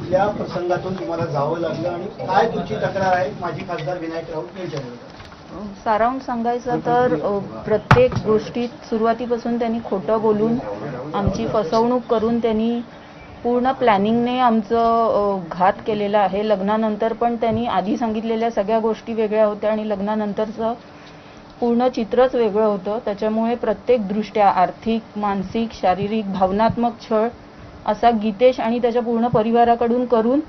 कुठल्या प्रसंगातून तुम्हाला जावं लागलं आणि काय तुमची तक्रार आहे माजी खासदार विनायक राऊत यांच्याबरोबर? सारांश सांगायचं तर प्रत्येक गोष्टीत सुरुवातीपासून त्यांनी खोटं बोलून आमची फसवणूक करून त्यांनी पूर्ण प्लॅनिंगने आमचं घात केलेला आहे. लग्नानंतर पण त्यांनी आधी सांगितलेल्या सगळ्या गोष्टी वेगळ्या होत्या आणि लग्नानंतरचं पूर्ण चित्रच वेगळं होतं. त्याच्यामुळे प्रत्येकदृष्ट्या आर्थिक, मानसिक, शारीरिक, भावनात्मक छळ असा गीतेश आणि त्याच्या पूर्ण परिवाराकडून करून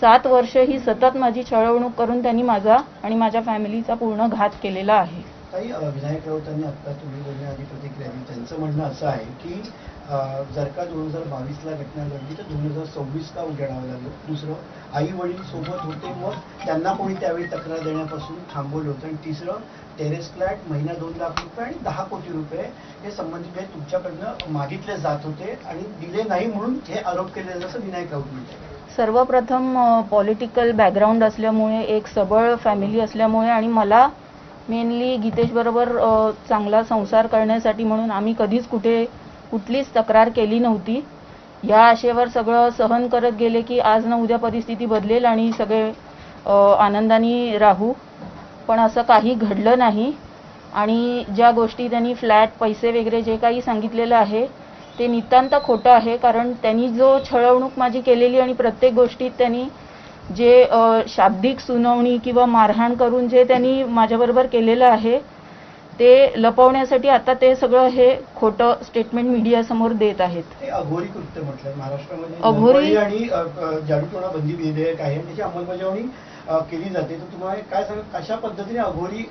7 वर्ष ही सतत माझी छळवणूक करून त्यांनी माझा आणि माझ्या फॅमिलीचा पूर्ण घात केलेला आहे. काही विनायक राऊतांनी आता तुम्ही बोलण्याआधी प्रतिक्रिया दिली. त्यांचं म्हणणं असं आहे की जर का 2022ला घटना घडली तर 2026 का उजाडावं लागलं. दुसरं, आई वडील सोबत होते मग त्यांना कोणी त्यावेळी तक्रार देण्यापासून थांबवलं होतं. आणि तिसरं, टेरेस फ्लॅट महिना 2 लाख रुपये आणि 10 कोटी रुपये हे संबंधित तुमच्याकडनं मागितले जात होते आणि दिले नाही म्हणून हे आरोप केले जसं विनायक राऊत म्हणतात. सर्वप्रथम पॉलिटिकल बॅकग्राऊंड असल्यामुळे, एक सबळ फॅमिली असल्यामुळे आणि मला मेनली गीतेश बरोबर चांगला संसार करण्यासाठी म्हणून आम्ही कधीच कुठलीच तक्रार केली नव्हती. या आशेवर सगळं सहन करत गेले की आज ना उद्या परिस्थिती बदलेल आणि सगळे आनंदाने राहू. पण असं काही घडलं नाही. आणि ज्या गोष्टी त्यांनी फ्लॅट, पैसे वगैरे जे काही सांगितलेलं आहे ते नितांत खोटं आहे. कारण त्यांनी जो छळवणूक माझी केलेली आणि प्रत्येक गोष्टीत त्यांनी जे शाब्दिक सुनावणी किंवा मारहाण करून जे त्यांनी माझ्याबरोबर केलेलं आहे ते लपवण्यासाठी आता ते सगळं हे खोटं स्टेटमेंट मीडियासमोर देत आहेत. अघोरी कृत्य म्हटलं महाराष्ट्रामध्ये अघोरी आणि जादूटोणा बंदी विधेयक आहे त्याची अंमलबजावणी केली जाते. तर तुम्हाला काय सांगा, कशा पद्धतीने अघोरी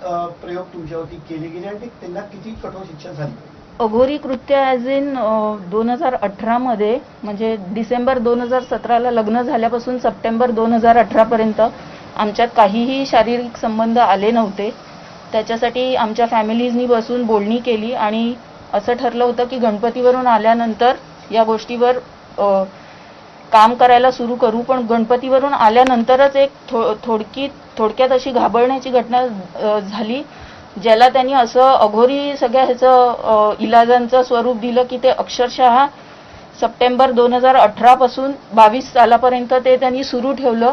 प्रयोग तुमच्यावरती केले गेले आणि त्यांना किती कठोर शिक्षा झाली? अघोरी कृत्य ॲज इन 2018 म्हणजे डिसेंबर 2017ला लग्न झाल्यापासून सप्टेंबर 2018 पर्यंत आमच्यात काहीही शारीरिक संबंध आले नव्हते. त्याच्यासाठी आमच्या फॅमिलीजनी बसून बोलणी केली आणि असं ठरलं होतं की गणपतीवरून आल्यानंतर या गोष्टीवर काम करायला सुरू करू. पण गणपतीवरून आल्यानंतरच एक थोडक्यात अशी घाबरण्याची घटना झाली, ज्याला त्यांनी असं अघोरी सगळ्या ह्याचं इलाजांचं स्वरूप दिलं की ते अक्षरशः सप्टेंबर 2018 पासून 22 सालापर्यंत ते त्यांनी सुरू ठेवलं,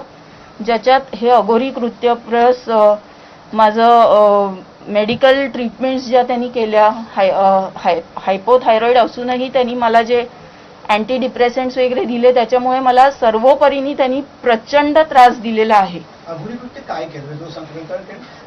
ज्याच्यात हे अघोरी कृत्य प्लस माझं मेडिकल ट्रीटमेंट्स ज्या त्यांनी केल्या, हायपोथायरॉइड असूनही त्यांनी मला जे अँटी डिप्रेसंट्स वगैरे दिले त्याच्यामुळे मला सर्वोपरीने त्यांनी प्रचंड त्रास दिलेला आहे. अघोरी कृत्य काय केलं जो सांगतो?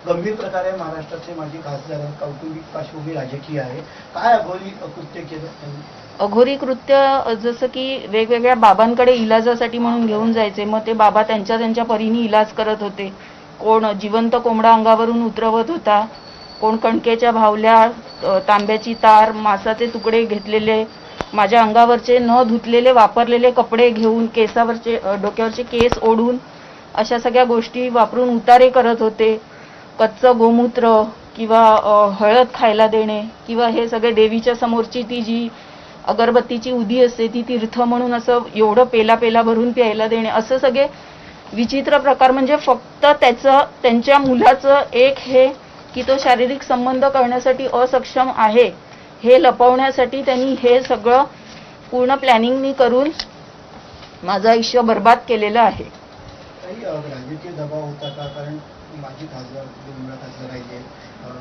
गंभीर प्रकारे महाराष्ट्राचे माजी खासदार, कौटुंबिक पार्श्वभूमी राजकीय आहे, काय अघोरी कृत्य केलं त्यांनी? अघोरी कृत्य जसं की वेगवेगळ्या बाबांकडे इलाजासाठी म्हणून घेऊन जायचे. मग ते बाबा त्यांच्या परीने इलाज करत होते. कोण जिवंत कोंबडा अंगावरून उतरवत होता, कोण कणकेच्या भावल्या, तांब्याची तार, मांसाचे तुकडे घेतलेले, माझ्या अंगावरचे न धुतलेले वापरलेले कपडे घेऊन, डोक्यावरचे केस ओढून अशा सगळ्या गोष्टी वापरून उतारे करत होते. कच्चं गोमूत्र किंवा हळद खायला देणे किंवा हे सगळे देवीच्या समोरची ती जी अगरबत्तीची उदी असते ती तीर्थ म्हणून असं एवढं पेला भरून प्यायला देणे, असं सगळे विचित्र प्रकार. म्हणजे फक्त त्यांच्या मुलाचं एक हे की तो शारीरिक संबंध करण्यासाठी असक्षम आहे हे लपवण्यासाठी त्यांनी हे सगळं पूर्ण प्लॅनिंगनी करून माझं आयुष्य बर्बाद केलेलं आहे. काही राजकीय दबाव होता का? कारण माजी खासदार खासदार राहिले,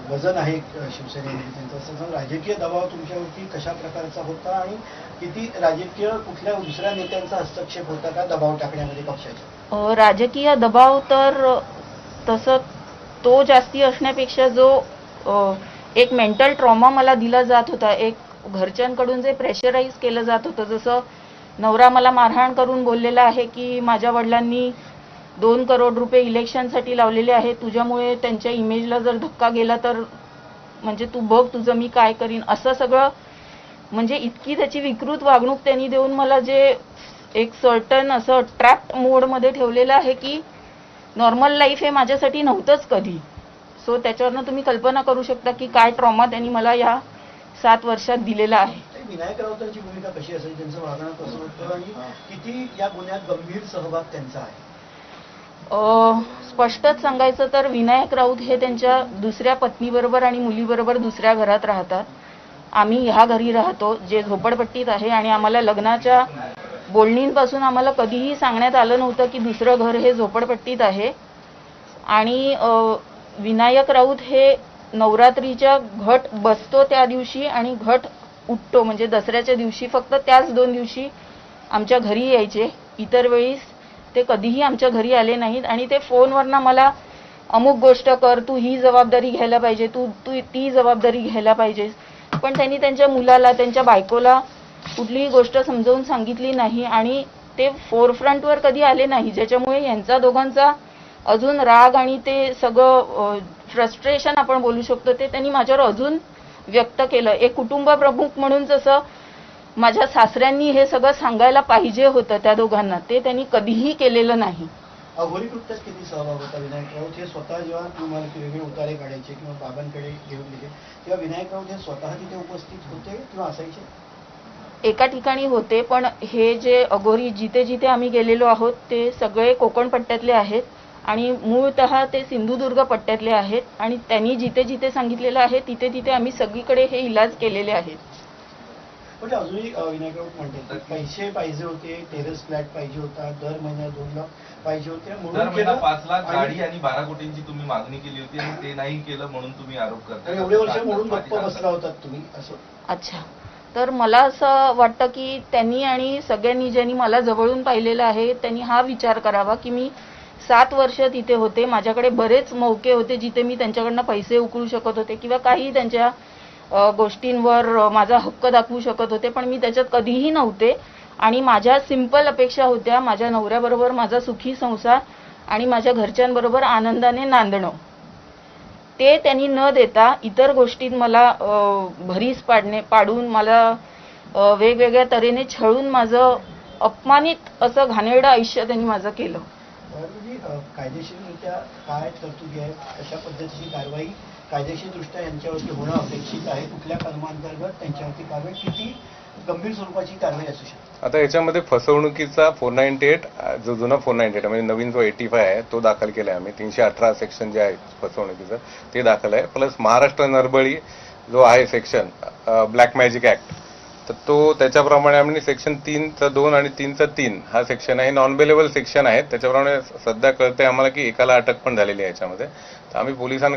वजन आहे शिवसेनेमध्ये त्यांचं, असं राजकीय दबाव तुमच्यावरती कशा प्रकारचा होता आणि किती राजकीय कुठल्या दुसऱ्या नेत्यांचा हस्तक्षेप होता का दबाव टाकण्यामध्ये पक्षाच्या? राजकीय दबाव तर तसं तो जास्ती असण्यापेक्षा जो एक मेंटल ट्रॉमा मला दिला जात होता, एक घरच्यांकडून जे प्रेशराईज केलं जात होतं. जसं नवरा मला मारहाण करून बोललेला आहे की माझ्या वडिलांनी 2 करोड रुपये इलेक्शनसाठी लावलेले आहे, तुझ्यामुळे त्यांच्या इमेजला जर धक्का गेला तर म्हणजे तू बघ तुझं मी काय करीन, असं सगळं. म्हणजे इतकी त्याची विकृत वागणूक त्यांनी देऊन मला जे एक सर्टन असं ट्रॅप्ड मोडमध्ये ठेवलेलं आहे की नॉर्मल लाईफ हे माझ्यासाठी नव्हतंच कधी. सो त्याच्यावरनं तुम्ही कल्पना करू शकता की काय ट्रॉमा त्यांनी मला या 7 वर्षात दिलेला आहे. विनायक राऊतांची भूमिका कशी असेल, त्यांचं वागणं कसं होतं आणि किती या गुन्ह्यात गंभीर सहभाग त्यांचा आहे? स्पष्टच सांगायचं तर विनायक राऊत हे त्यांच्या दुसऱ्या पत्नीबरोबर आणि मुलीबरोबर दुसऱ्या घरात राहतात. आम्ही ह्या घरी राहतो जे झोपडपट्टीत आहे आणि आम्हाला लग्नाच्या बोलणींपासून आम्हाला कधीही सांगण्यात आलं नव्हतं की दुसरं घर हे झोपडपट्टीत आहे. आणि विनायक राऊत हे नवरात्रीच्या घट बसतो त्या दिवशी आणि घट उठतो म्हणजे दसऱ्याच्या दिवशी फक्त त्याच 2 दिवशी आमच्या घरी यायचे. इतर वेळीस ते कधीही आमच्या घरी आले नाहीत. आणि ते फोनवरनं मला अमुक गोष्ट कर, तू ही जबाबदारी घ्यायला पाहिजे, तू तू ती जबाबदारी घ्यायला पाहिजेस. पण त्यांनी त्यांच्या मुलाला, त्यांच्या बायकोला कुठलीही गोष्ट समजावून सांगितली नाही आणि ते फोरफ्रंटवर कधी आले नाही, ज्याच्यामुळे यांचा दोघांचा अजून राग आणि ते सगळं फ्रस्ट्रेशन आपण बोलू शकतो ते त्यांनी माझ्यावर अजून व्यक्त केलं. एक कुटुंब प्रमुख म्हणून जसं माझ्या सासऱ्यांनी हे सगळं सांगायला पाहिजे होतं त्या दोघांना, ते त्यांनी कधीही केलेलं नाही. अघोरी कृत्यात किती सहभाग होता विनायक राऊत? हे स्वतः जेव्हा तुम्हाला वेगळे उतारे काढायचे किंवा बाबांकडे घेऊन गेले तेव्हा विनायक राऊत हे स्वतः तिथे उपस्थित होते किंवा असायचे? एका ठिकाणी होते, पण हे जे अघोरी जिथे जिथे आम्ही गेलेलो आहोत ते सगळे कोकण पट्ट्यातले आहेत आणि मूळतः ते सिंधुदुर्ग पट्ट्यातले आहेत. आणि त्यांनी जिथे जिथे सांगितलेलं आहे तिथे तिथे आम्ही सगळीकडे हे इलाज केलेले आहेत. पण अजूनही विनायक राऊत म्हणतात पैसे पाहिजे होते, टेरेस फ्लॅट पाहिजे होता, दर महिन्यात 2 लाख पाहिजे होते दर म्हणून महिना केलं. 5 लाख गाडी आणि 12 कोटींची तुम्ही मागणी केली होती आणि ते नाही केलं म्हणून तुम्ही आरोप करता. आणि एवढे वर्ष म्हणून गप्प बसला होतात तुम्ही असं? अच्छा, तर मला असं वाटतं की त्यांनी आणि सगळ्यांनी ज्यांनी मला जवळून पाहिलेलं आहे त्यांनी हा विचार करावा की मी 7 वर्ष तिथे होते. माझ्याकडे बरेच मौके होते जिथे मी त्यांच्याकडनं पैसे उकळू शकत होते किंवा काही त्यांच्या गोष्टींवर माझा हक्क दाखवू शकत होते, पण मी त्याच्यात कधीही नव्हते. आणि माझ्या सिंपल अपेक्षा होत्या माझ्या नवऱ्याबरोबर माझा सुखी संसार आणि माझ्या घरच्यांबरोबर आनंदाने नांदणं. ते त्यांनी न देता इतर गोष्टीत मला भरीस पाडून मला वेगवेगळ्या तऱ्हेने छळून माझं अपमानित असं घाणेरडं आयुष्य त्यांनी माझं केलं. कायदेशीररित्या काय तरतुदी आहेत, कशा पद्धतीची कारवाई कायदेशीरदृष्ट्या यांच्यावरती होणं अपेक्षित आहे? कुठल्या कलमांतर्गत त्यांच्यावरती कारवाई, किती गंभीर स्वरूपाची कारवाई असू शकते? आता याच्यामध्ये फसवणुकीचा 498 जो जुना 498 म्हणजे नवीन जो 85 आहे तो दाखल केला आहे आम्ही. 318 सेक्शन जे आहे फसवणुकीचं ते दाखल आहे. प्लस महाराष्ट्र नरबळी जो आहे सेक्शन ब्लॅक मॅजिक ऍक्ट, तर तो त्याच्याप्रमाणे आम्ही सेक्शन 3चा 2 आणि 3चा 3 हा सेक्शन आहे. नॉन बेलेबल सेक्शन आहे. त्याच्याप्रमाणे सध्या कळतंय आम्हाला की एकाला अटक पण झालेली आहे याच्यामध्ये. तर आम्ही पोलिसांना